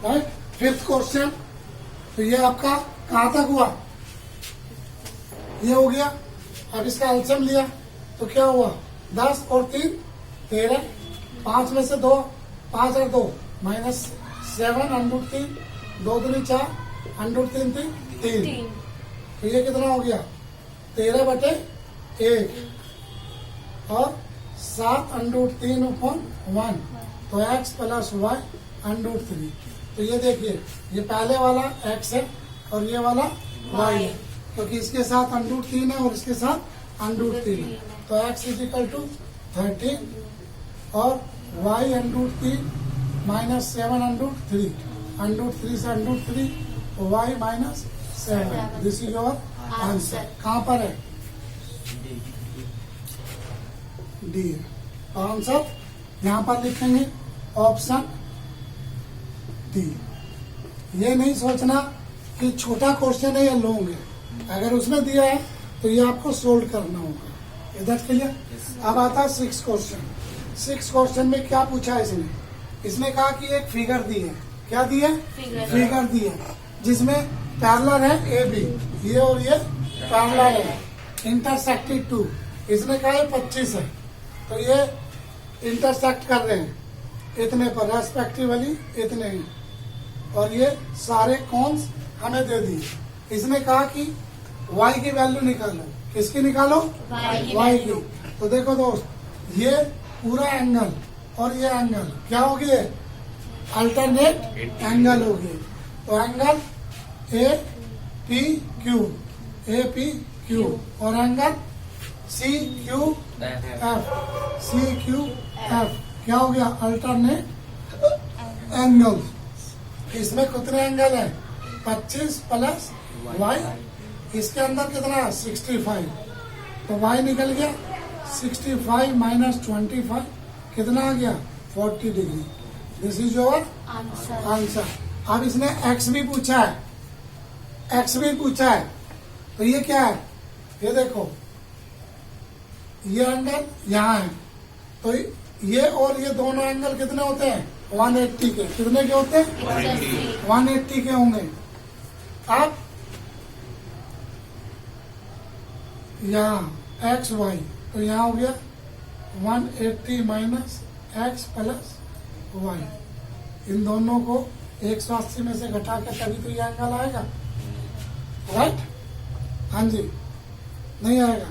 Right. Fifth question, तो ये आपका कहाँ तक हुआ, ये हो गया। अब इसका एलसीएम लिया तो क्या हुआ, 10 और 3 13, 5 में से 2, 5 और 2 -7 √3, 2 दूनी 4, √3 3। तो ये कितना हो गया 13/1 और 7 √3/1, तो x + y √3। तो ये देखिए, ये पहले वाला x है और ये वाला y है, क्योंकि इसके साथ √3 है और इसके साथ √3 है। तो x = 13 और y √3 -7 √3, √3 से √3, तो y -7। This is your answer. कहाँ पर है, डी। आंसर यहाँ पर लिखेंगे ऑप्शन डी। ये नहीं सोचना कि छोटा क्वेश्चन है या लॉन्ग है, अगर उसने दिया है तो ये आपको सोल्व करना होगा। इधर क्लियर। अब आता है 6th क्वेश्चन। 6th क्वेश्चन में क्या पूछा है इसने कहा कि एक फिगर दी है। क्या दी है, फिगर दी है, जिसमें पैरेलल है ए बी, ये और ये पैरेलल है, इंटरसेक्टेड 2। इसने कहा ये 25 है, तो ये इंटरसेक्ट कर रहे हैं इतने पर, रेस्पेक्टिवली इतने ही, और ये सारे कॉन्स हमें दे दिए। इसने कहा कि y की वैल्यू निकालो। किसकी निकालो, y की। तो देखो दोस्त, ये पूरा एंगल और ये एंगल क्या हो गए, अल्टरनेट एंगल हो गए। तो एंगल APQ, APQ और एंगल CQF, CQF क्या हो गया, अल्टरनेट एंगल। इसमें कितने एंगल है, 25 + y, इसके अंदर कितना है 65, तो y निकल गया 65 - 25 कितना आ गया 40 degree. This is your answer. अब इसने x भी पूछा है, x भी पूछा है, तो ये क्या है, ये देखो, ये एंगल यहाँ है, तो ये और ये दोनों एंगल कितने होते हैं 180 के। कितने के होते हैं 180 के होंगे। अब यहाँ x y, तो यहाँ हो गया 180 - x + y। इन दोनों को 180 में से घटा के तभी तो ये एंगल आएगा, राइट। हाँ जी, नहीं आएगा।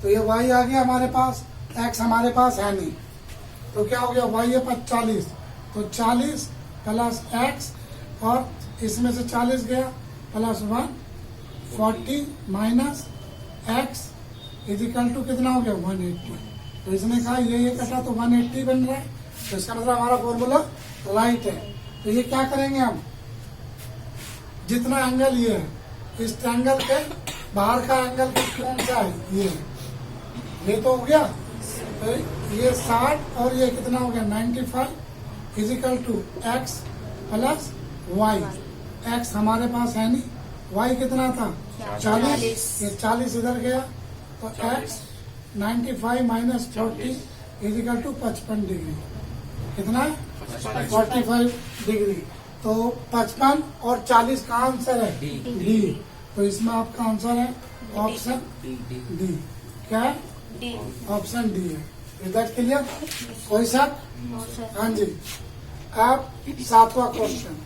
तो ये y आ गया हमारे पास, x हमारे पास है नहीं, तो क्या हो गया, y है 40, तो 40 + x, और इसमें से 40 गया +1, 40 - x = कितना हो गया 180। तो इसने कहा ये कटा तो 180 बन रहा है, तो इसका मतलब हमारा फॉर्मूला राइट है। तो ये क्या करेंगे हम, जितना एंगल ये है, इस ट्रायंगल के बाहर का एंगल कौन सा है, ये तो हो गया, तो ये 60 और ये कितना हो गया 95 = x + y। x हमारे पास है नहीं, y कितना था 40, ये 40 इधर गया, तो x 95 - 40 = 55 डिग्री। कितना 45 डिग्री। तो 55 और 40 का आंसर है डी। तो इसमें आपका आंसर है ऑप्शन डी। क्या है, ऑप्शन डी है। इज दैट क्लियर, कोई शक? हाँ जी। अब 7वां क्वेश्चन,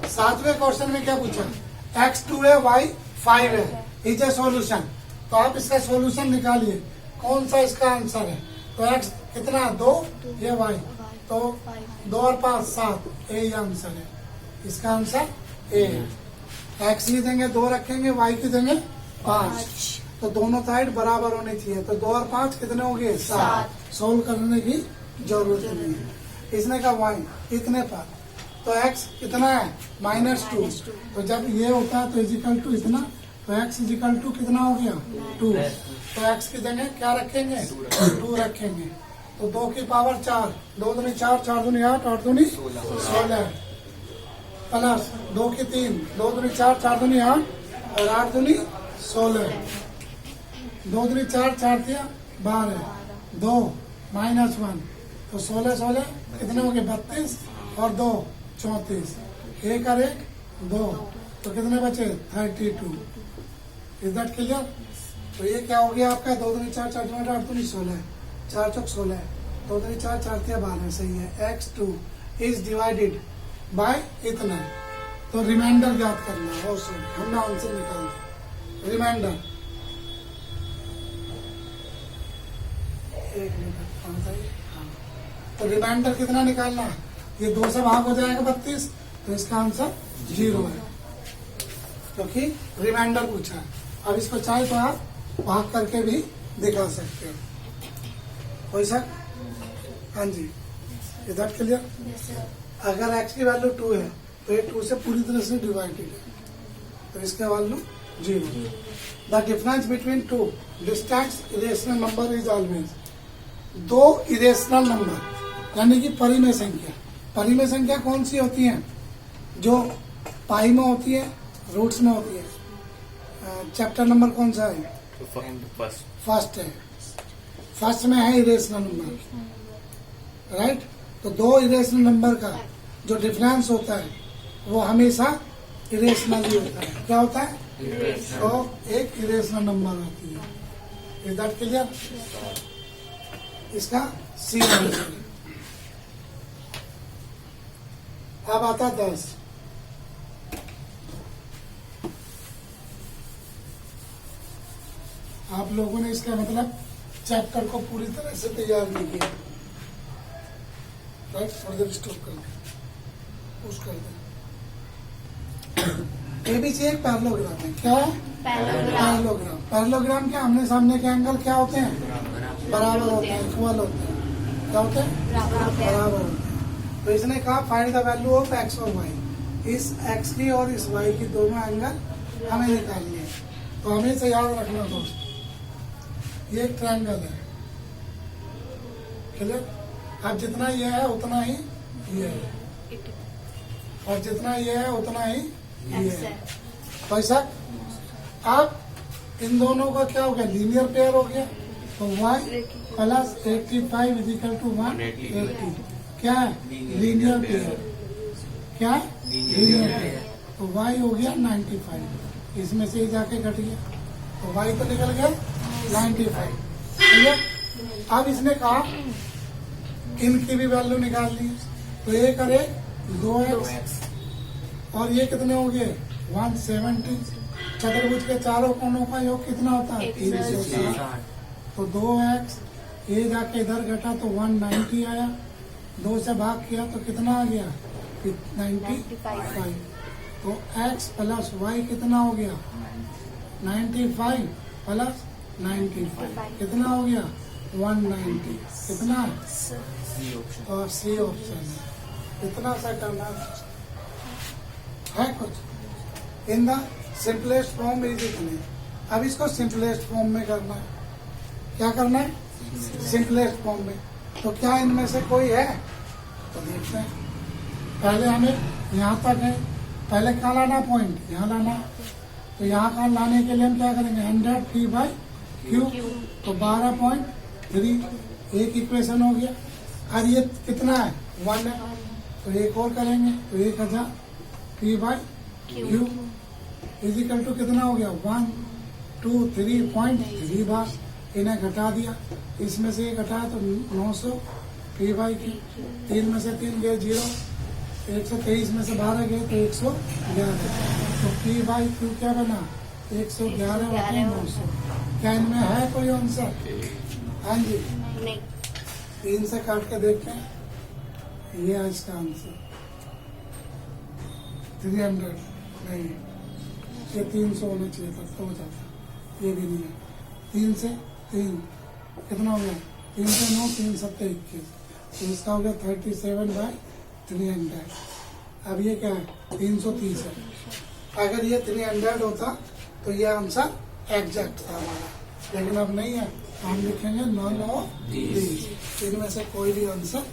सातवें क्वेश्चन में क्या पूछा, x2 है y 5 है, इज ए सॉल्यूशन। तो आप इसका सॉल्यूशन निकालिए, कौन सा इसका आंसर है। तो x कितना 2, ये y, तो 2 और 5 7, ए आंसर है। इसका आंसर ए है। x की देंगे 2 रखेंगे, y की देंगे 5, तो दोनों साइड बराबर होनी चाहिए। तो 2 और 5 कितने हो गए 7। सोल्व करने की जरूरत नहीं है। इसने कहा y इतने पर, तो x कितना है -2, तो जब ये होता है तो = इतना, तो x = कितना हो गया 2। तो x की जगह क्या रखेंगे 2 रखेंगे, तो 2 की पावर 4, 2 दूनी 4, 4 दूनी 8, 8 दूनी 16। प्लस 2 की 3, 2 दूनी 4, 4 दूनी 8 और 8 दूनी 16, 2 दूनी 4, 4 दिया 12, 2 माइनस 1 तो 16 16 कितने हो गए 32 और 2 34, 1 और 1 2 तो कितने बचे 32। Is that clear? तो ये क्या हो गया आपका 2 दूनी 4, 4 दूनी 8 दूनी 16, 4 चौक 16, 2 दूनी 4, 4 तिया 12, सही है। x2 इज डिवाइडेड बाय इतना, तो रिमाइंडर याद करना है। और सॉरी हमने आंसर निकाल दिया, रिमाइंडर 1 मिनट कौन सा है? हाँ, तो रिमाइंडर कितना निकालना है? ये 2 से भाग हो जाएगा 32, तो इसका आंसर 0 है, क्योंकि रिमाइंडर पूछा है। अब इसको चाहे तो आप भाग करके भी दिखा सकते हो। कोई शक? हाँ जी, इधर क्लियर? अगर x की वैल्यू 2 है तो ये 2 से पूरी तरह से डिवाइडेड है, तो इसका value 0। The difference between 2 distinct irrational number is always, 2 irrational number यानी कि परिमेय संख्या। परिमेय संख्या कौन सी होती है? जो पाई में होती है, रूट्स में होती है। चैप्टर नंबर कौन सा है? फर्स्ट है। फर्स्ट में है इरेशनल नंबर, राइट? तो 2 इरेशनल नंबर का जो डिफरेंस होता है वो हमेशा इरेशनल ही होता है। क्या होता है? तो एक इरेशनल नंबर होती है। Is that clear? इसका सी आंसर। अब आता 10। आप लोगों ने इसका मतलब चैप्टर को पूरी तरह से तैयार नहीं किया, राइट? थोड़ी देर स्टॉप कर दें, पुश कर दें। एबीसी एक पैरेललोग्राम है। क्या है? पैरेललोग्राम। पैरेललोग्राम के आमने सामने के एंगल क्या होते हैं? बराबर होते हैं, इक्वल होते हैं। क्या होते हैं? बराबर होते हैं। तो इसने कहा find the value of x और वाई। इस एक्स की और इस वाई की दोनों एंगल हमें निकालनी है। तो हमें से याद रखना दोस्त, ये एक ट्रायंगल है, क्लियर? अब जितना ये है उतना ही ये है, और जितना ये है उतना ही ये है। पैसा अब इन दोनों का क्या हो गया? लीनियर पेयर हो गया। तो y plus 85 is equal to 180 क्या है? Linear pair. क्या है? Linear pair. तो y हो गया 95, इसमें से ही जाके घट गया, तो y तो निकल गया 95। ठीक है? अब इसने कहा इनकी भी वैल्यू निकालनी है, तो ये करे 2x और ये कितने हो गए 170। चतुर्भुज के चारों कोनों का योग कितना होता है? 360। तो 2x, ये जाके इधर घटा तो 190 आया, 2 से भाग किया तो कितना आ गया? 95। तो x प्लस y कितना हो गया? 95 प्लस 95 कितना हो गया? 190। कितना है? और सी ऑप्शन है। इतना सा करना है कुछ। In the simplest form is इतने। अब इसको सिंपलेस्ट फॉर्म में करना है। क्या करना है? सिंपलेस्ट फॉर्म में। तो क्या इनमें से कोई है? तो देखते हैं। पहले हमें यहाँ तक है, पहले कहाँ लाना पॉइंट? यहाँ लाना। तो यहाँ का लाने के लिए हम क्या करेंगे? 100 p बाई क्यू, तो 12.3 एक इक्वेशन हो गया। और ये कितना है? 1 है, तो एक और करेंगे तो 1000 p by q equal to कितना हो गया? 123.3 बार। इन्हें घटा दिया, इसमें से ये घटाया तो 900 p बाई क्यू। 3 में से 3 गए 0, 123 में से 12 गए तो 111। तो p बाई क्यू क्या बना? 111 बटे 900। क्या इनमें है कोई आंसर? हाँ जी, 3 से काट के देखते हैं। ये है इसका आंसर 300 नहीं, ये 300 होना चाहिए था, तो हो जाता। ये भी नहीं है। 3 से 3 कितना हो गया? 3 से 9, 3 7 21, तो इसका हो गया 37 बाई 300। अब ये क्या है? 330 है। अगर ये 300 होता तो ये आंसर एग्जैक्ट था हमारा, लेकिन अब नहीं है, तो हम लिखेंगे नन ऑफ दीज। इनमें से कोई भी आंसर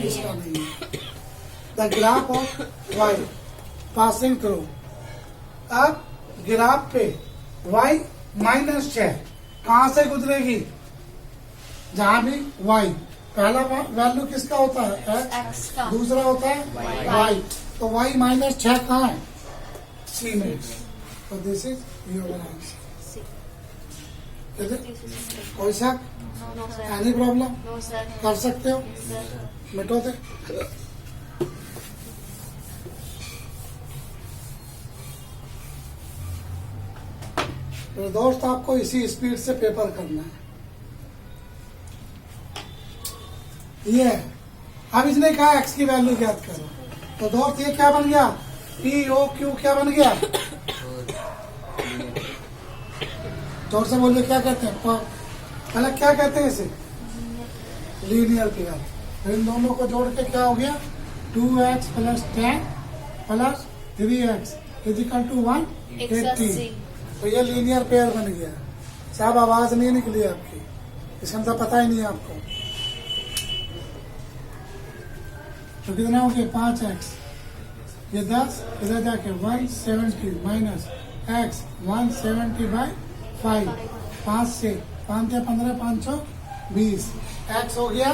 इसका नहीं है। The graph of y passing through. अब ग्राफ पे y -6 कहां से गुजरेगी? जहां भी y, पहला वैल्यू किसका होता है? X का। दूसरा होता है y। तो y -6 कहाँ है? C में। तो दिस इज योर आंसर। कोई शक? No sir. Any problem? No sir. कर सकते हो? सर। मिटो दे। तो दोस्त आपको इसी स्पीड से पेपर करना है। ये है। अब इसने कहा x की वैल्यू ज्ञात करो। तो दोस्त ये क्या बन गया? पी ओ क्यू क्या बन गया? जोर से बोलिए, क्या कहते हैं? पहले क्या कहते हैं इसे? Linear pair. तो इन दोनों को जोड़ के क्या हो गया? 2x + 10 + 3x = 180। तो ये लीनियर पेयर बन गया। साहब आवाज नहीं निकली आपकी, इसका मतलब पता ही नहीं है आपको। तो कितना हो गया? 5x, ये 10, इधर जाके 170 माइनस x 170/5, 5 से 5 × 15 520, x हो गया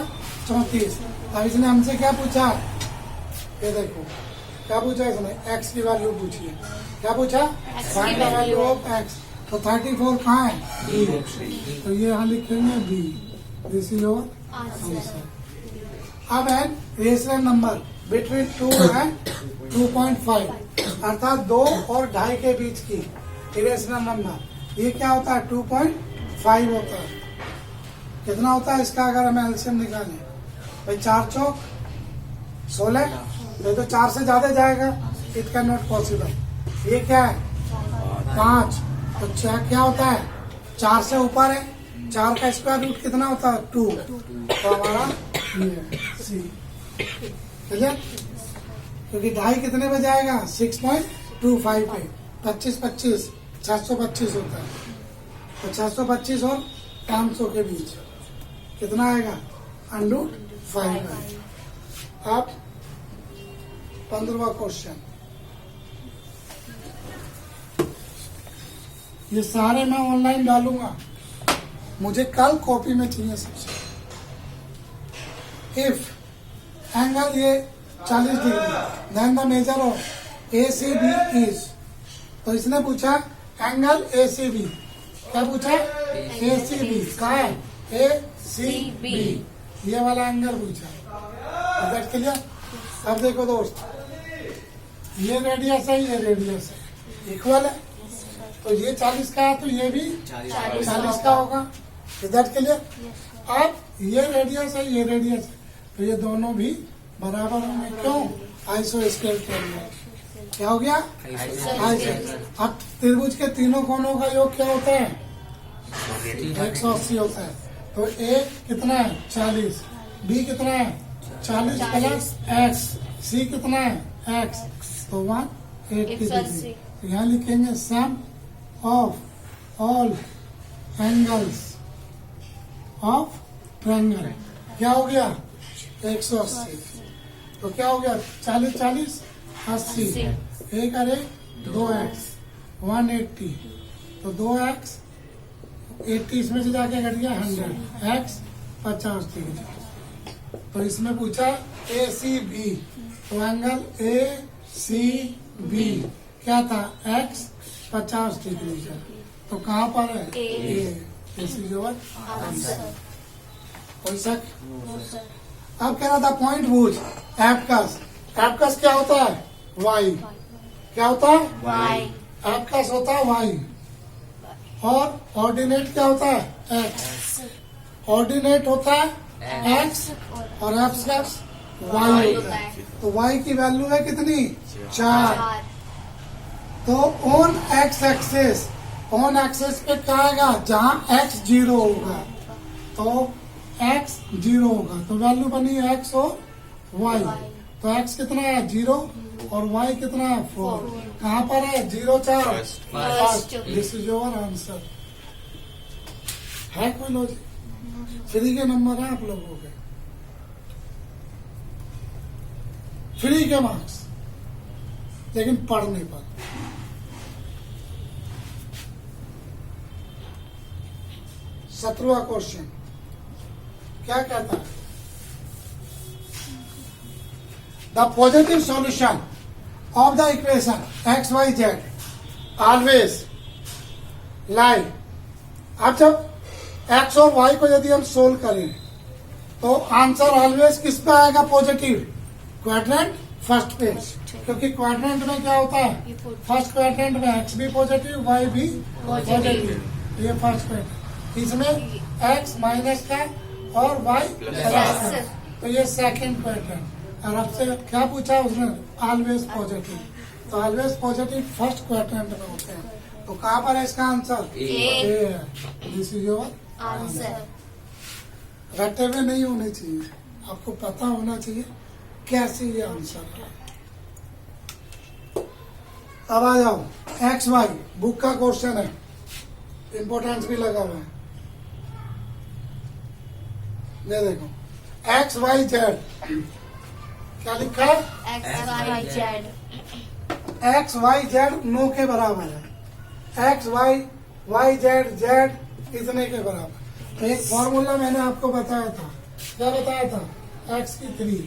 34। अब इसने हमसे क्या पूछा? ये देखो क्या पूछा इसने? x की वैल्यू पूछी है। क्या पूछा? Find the value of x। तो 34 कहाँ है? b। तो ये यहाँ लिखेंगे b। This is your answer. अब है रेशनल नंबर बिटवीन 2 and 2.5, अर्थात 2 और 2.5 के बीच की इरेशनल नंबर। ये क्या होता है? 2.5 होता है। कितना होता है इसका अगर हमें एलसीएम निकालें? भाई 4 चौक 16, तो 4 से ज्यादा जाएगा। It can not possible. ये क्या है? 5। तो क्या होता है? 4 से ऊपर है। 4 का स्क्वायर रूट कितना होता है? 2। तो हमारा ये सी क्लियर। क्योंकि 2.5 कितने पे जाएगा? 6.25 पे। 25 625 होता है। तो 625 और 500 के बीच कितना आएगा? √5 है। अब 15वां क्वेश्चन। ये सारे मैं ऑनलाइन डालूंगा, मुझे कल कॉपी में चाहिए सबसे। इफ एंगल ये 40 degree then the measure of ACB is. तो इसने पूछा एंगल ACB। क्या पूछा? ACB कहाँ है? ACB, ये वाला एंगल पूछा। That clear. अब देखो दोस्त, ये रेडियस है, ये रेडियस है, इक्वल है। तो ये 40 का है, तो ये भी 40 का होगा। That clear. अब ये रेडियस है, ये रेडियस है, तो ये दोनों भी बराबर होंगे। क्यों? आइसो स्केल के लिए। क्या हो गया? आइसो। अब त्रिभुज के तीनों कोणों का योग क्या होता है? 180 होता है। तो A कितना है? 40। B कितना है? 40 + x। C कितना है? x। तो 180 डिग्री। तो यहाँ लिखेंगे sum of all angles of triangle. क्या हो गया? 180। तो क्या हो गया? 40 40 80। एक अरे 2x 180। तो 2x 80 इसमें से जाके घट गया 100, x 50 डिग्री। तो इसमें पूछा ACB। तो एंगल ACB क्या था? x 50 डिग्री का। तो कहाँ पर है? A। This is your answer. कोई शक? अब कह रहा था पॉइंट भुज एबकस। एबकस क्या होता है? y। क्या होता है? Y। एबकस होता है y। और ऑर्डिनेट क्या होता है? x। ऑर्डिनेट होता है x और एबकस y होता है। तो y की वैल्यू है कितनी? 4। तो on x axis, on axis पे क्या आएगा? जहां x 0 होगा। तो x 0 होगा, तो वैल्यू बनी x और y। तो x कितना है? 0 और y कितना है? 4। कहाँ पर है? 0 4 first. This is your answer. है कोई लॉजिक? फ्री के नंबर है आप लोगों के, फ्री के मार्क्स। लेकिन पढ़ नहीं पाते। 17वां क्वेश्चन क्या कहता है? The positive solution of the equation x y z always lie. अब जब एक्स और वाई को यदि हम सोल्व करें तो आंसर ऑलवेज किस पे आएगा? पॉजिटिव क्वाड्रेंट फर्स्ट पेज, क्योंकि क्वाड्रेंट में क्या होता है? फर्स्ट क्वाड्रेंट में एक्स भी पॉजिटिव वाई भी पॉजिटिव। ये फर्स्ट क्वाड्रेंट, इसमें एक्स माइनस का और वाई प्लस का, तो ये सेकंड क्वाड्रेंट। और आपसे क्या पूछा उसने? Always positive. तो ऑलवेज पॉजिटिव फर्स्ट क्वाड्रेंट में होते हैं। तो कहाँ पर है इसका answer? A. This is your answer. रटे हुए नहीं होने चाहिए, आपको पता होना चाहिए कैसे ये आंसर है। अब आ जाओ एक्स वाई, बुक का क्वेश्चन है, इंपोर्टेंस भी लगा हुआ है। ये देखो एक्स वाई जेड, क्या लिखा है? एक्स वाई जेड नो के बराबर है। X y y z z इतने के बराबर। तो एक फॉर्मूला मैंने आपको बताया था, क्या बताया था? एक्स की 3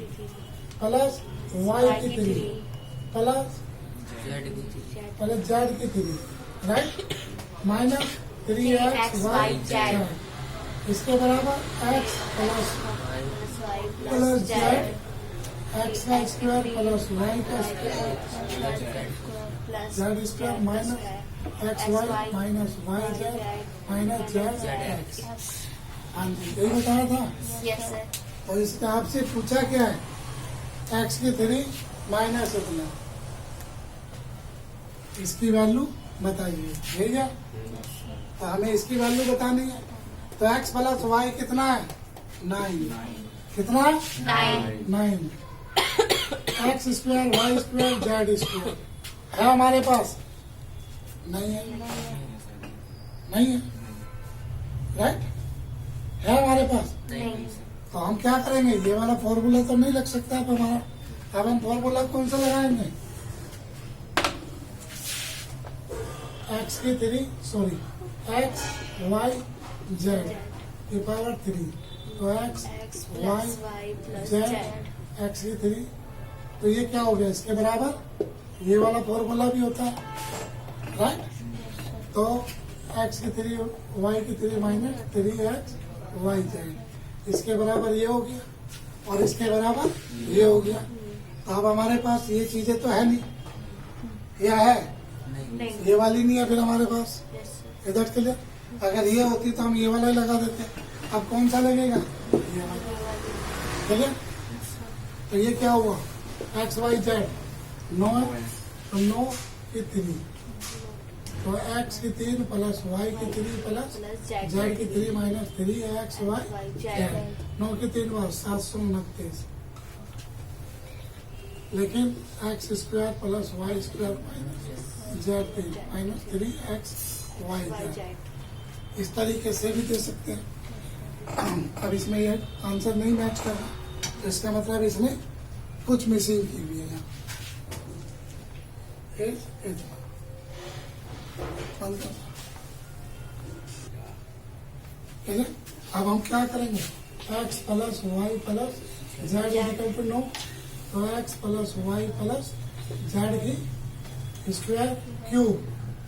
प्लस वाई की 3 प्लस जेड की 3, right? Minus 3x y z इसके बराबर एक्स प्लस जेड एक्स का स्क्वायर प्लस वाई का square z square minus x y minus y z minus z x. हाँ जी, यही बताया था। तो इसका आपसे पूछा क्या है? एक्स की 3 माइनस इतना, इसकी वैल्यू बताइए, ठीक है? तो हमें इसकी वैल्यू बतानी है। तो एक्स प्लस वाई कितना है? 9। कितना? 9। X square y square z square है हमारे पास? नहीं है, नहीं है, राइट? है हमारे पास? नहीं। तो हम क्या करेंगे? ये वाला फॉर्मूला तो नहीं लग सकता अब हमारा। अब हम फॉर्मूला कौन सा लगाएंगे? एक्स की 3 सॉरी एक्स वाई जेड की पावर 3, तो एक्स वाई जेड एक्स की 3, तो ये क्या हो गया? इसके बराबर ये वाला फॉर्मूला भी होता है, राइट? तो एक्स की 3 वाई की 3 माइनस 3x वाई जेड, इसके बराबर ये हो गया और इसके बराबर ये हो गया। तो अब हमारे पास ये चीजें तो है नहीं, या है? नहीं। ये वाली नहीं है फिर हमारे पास इधर के लिए। अगर ये होती तो हम ये वाला ही लगा देते। अब कौन सा लगेगा? ये वाला, ठीक है? तो ये क्या हुआ? एक्स वाई जेड 9 है, तो 9 की 3, तो एक्स की 3 प्लस वाई की 3 प्लस जेड की 3 माइनस 3x वाई जेड। 9 की 3 बार 729, लेकिन x square plus y square minus z 3 minus 3x y z, इस तरीके से भी दे सकते हैं। अब इसमें ये आंसर नहीं मैच कर रहा, तो इसका मतलब इसमें कुछ मिसिंग की हुई है। अब हम क्या करेंगे? X plus y plus z equal to 9, तो x plus y plus z की स्क्वायर क्यूब,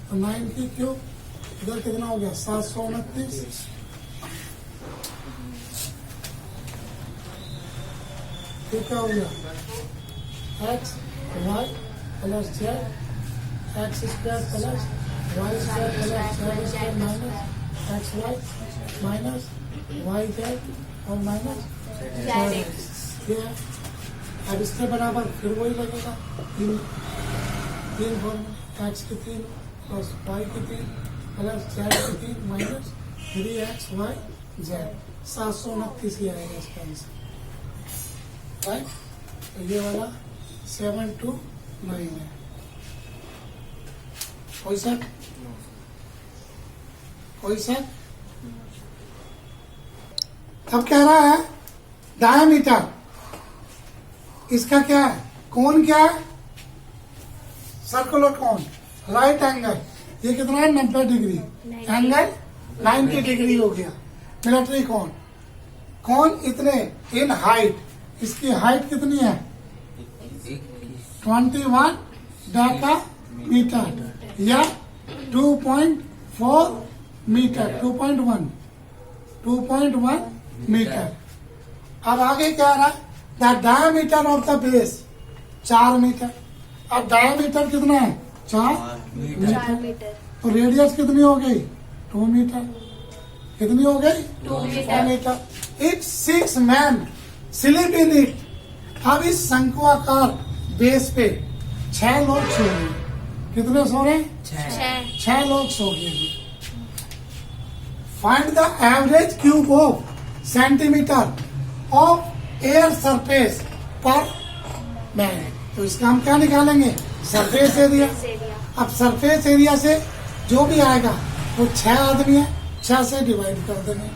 तो 9 की क्यूब, इधर कितना हो गया? 729। फिर क्या हो गया? X y plus z x square plus y square plus z square minus x y minus y z और माइनस जेड एक्स। ये है। अब इसके बराबर फिर वही लगेगा, 3 फॉर्मूला, एक्स की 3 प्लस वाई की 3 प्लस जेड की 3 माइनस 3x वाई जेड, 729 ही आएगा इसका आंसर, राइट? तो ये वाला 729 है। कोई शक? कोई शक? अब कह रहा है डायमीटर, इसका क्या है? कोण क्या है? सर्कुलर कौन, राइट एंगल, ये कितना है 90 डिग्री, एंगल 90 डिग्री हो गया। मिलिट्री कौन, कौन इतने इन हाइट, इसकी हाइट कितनी है 21 डेकामीटर या 2.4 मीटर, 2.1 मीटर। अब आगे क्या आ रहा है, the diameter of the base 4 metre. अब डायमीटर कितना है 4 मीटर, तो रेडियस कितनी हो गई 2 मीटर, कितनी हो गई 2 metre. It 6 man sleep in it. अब इस शंकुआकार बेस पे 6 लोग सो रहे हैं, कितने सो रहे हैं 6 लोग सो गए। Find the average cube of centimetre of air surface पर मैन। तो इसका हम क्या निकालेंगे, सरफेस एरिया। अब सरफेस एरिया से जो भी आएगा वो 6 आदमी है, 6 से डिवाइड कर देंगे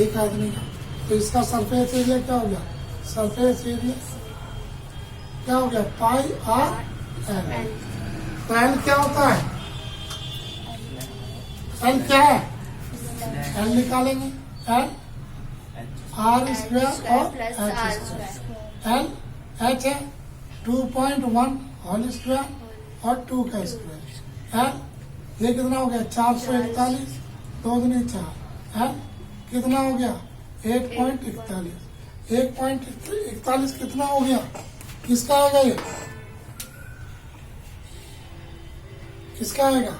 1 आदमी का। तो इसका सरफेस एरिया क्या हो गया, सरफेस एरिया क्या हो गया पाई आर एल। तो एल क्या होता है, एल क्या है, एल निकालेंगे, एल आर स्क्वायर और एच स्क्वायर। एल एच है 2.1 होल स्क्वायर और 2 का स्क्वायर। एल ये कितना हो गया 441, 2 दूनी 4। एल कितना हो गया 1.41, 1.41 कितना हो गया, किसका आएगा ये, किसका आएगा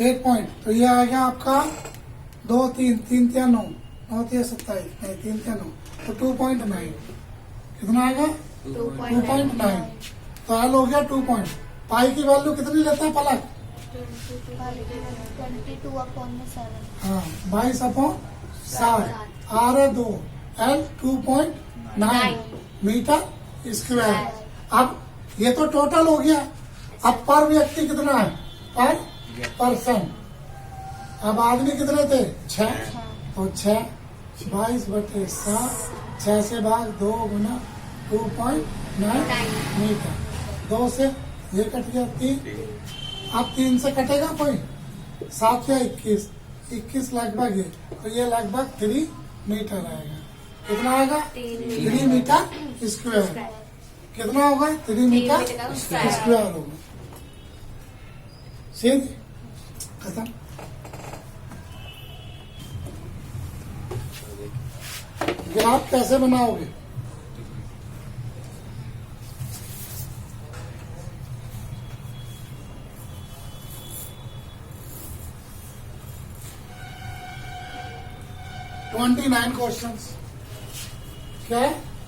1 पॉइंट। तो ये आएगा आपका 2 3 3 3 9 9 3 27 नहीं 3 3 9, तो 2.9 कितना आएगा 2.9। तो एल हो गया 2 पॉइंट। पाई की वैल्यू कितनी लेते हैं पलक, 22/7। हाँ 22/7। आर है 2, एल 2.9 मीटर स्क्वायर। अब ये तो टोटल हो गया। अब पर व्यक्ति कितना है, पर पर्सन। अब आदमी कितने थे 6, तो 6 22/7, 6 से भाग 2 गुना 2.9 मीटर। 2 से ये कट गया 3, अब 3 से कटेगा कोई, 7 या 21, 21 लगभग है, तो ये लगभग 3 मीटर आएगा। कितना आएगा 3 मीटर स्क्वायर। कितना होगा 3 मीटर स्क्वायर होगा। सीध खत्म। ग्राफ कैसे बनाओगे, $29 क्वेश्चंस क्या है